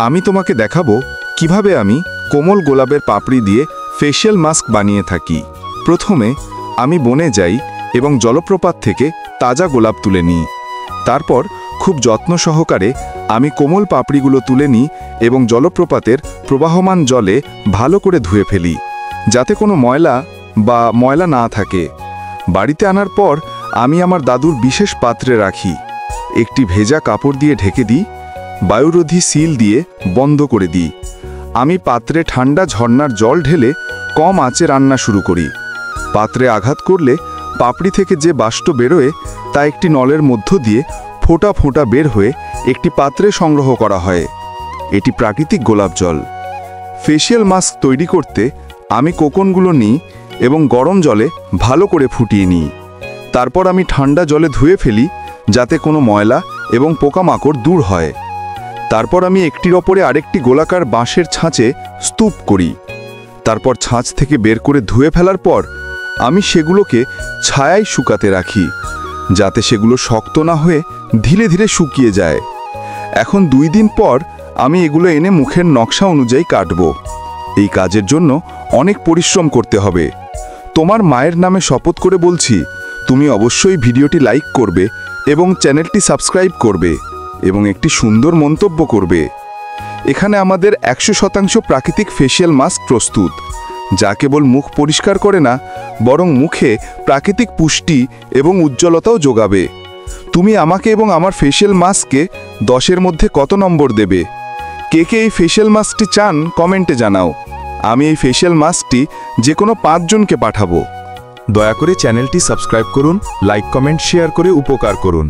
আমি তোমাকে দেখাবো কিভাবে আমি কোমল গোলাপের পাপড়ি দিয়ে ফেশিয়াল মাস্ক বানিয়ে থাকি। প্রথমে আমি বনে যাই এবং জলপ্রপাত থেকে তাজা গোলাপ তুলে নিই। তারপর খুব যত্ন সহকারে আমি কোমল পাপড়িগুলো তুলে নিই এবং জলপ্রপাতের প্রবাহমান জলে ভালো করে ধুয়ে ফেলি, যাতে কোনো ময়লা না থাকে। বাড়িতে আনার পর আমি আমার দাদুর বিশেষ পাত্রে রাখি। একটি ভেজা কাপড় দিয়ে ঢেকে দিই, বায়ুরোধী সিল দিয়ে বন্ধ করে দিই। আমি পাত্রে ঠান্ডা ঝর্ণার জল ঢেলে কম আঁচে রান্না শুরু করি। পাত্রে আঘাত করলে পাপড়ি থেকে যে বাষ্প বেরোয় তা একটি নলের মধ্য দিয়ে ফোঁটা ফোঁটা বের হয়ে একটি পাত্রে সংগ্রহ করা হয়। এটি প্রাকৃতিক গোলাপ জল। ফেশিয়াল মাস্ক তৈরি করতে আমি কোকনগুলো নিই এবং গরম জলে ভালো করে ফুটিয়ে নিই। তারপর আমি ঠান্ডা জলে ধুয়ে ফেলি, যাতে কোনো ময়লা এবং পোকামাকড় দূর হয়। তারপর আমি একটির ওপরে আরেকটি গোলাকার বাঁশের ছাঁচে স্তূপ করি। তারপর ছাঁচ থেকে বের করে ধুয়ে ফেলার পর আমি সেগুলোকে ছায়ায় শুকাতে রাখি, যাতে সেগুলো শক্ত না হয়ে ধীরে ধীরে শুকিয়ে যায়। এখন 2 দিন পর আমি এগুলো এনে মুখের নকশা অনুযায়ী কাটব। এই কাজের জন্য অনেক পরিশ্রম করতে হবে। তোমার মায়ের নামে শপথ করে বলছি, তুমি অবশ্যই ভিডিওটি লাইক করবে এবং চ্যানেলটি সাবস্ক্রাইব করবে এবং একটি সুন্দর মন্তব্য করবে। এখানে আমাদের 100% প্রাকৃতিক ফেশিয়াল মাস্ক প্রস্তুত, যা কেবল মুখ পরিষ্কার করে না, বরং মুখে প্রাকৃতিক পুষ্টি এবং উজ্জ্বলতাও যোগাবে। তুমি আমাকে এবং আমার ফেশিয়াল মাস্ককে 10-এর মধ্যে কত নম্বর দেবে? কে কে এই ফেশিয়াল মাস্কটি চান কমেন্টে জানাও। আমি এই ফেশিয়াল মাস্কটি যে কোনো 5 জনকে পাঠাবো। দয়া করে চ্যানেলটি সাবস্ক্রাইব করুন, লাইক কমেন্ট শেয়ার করে উপকার করুন।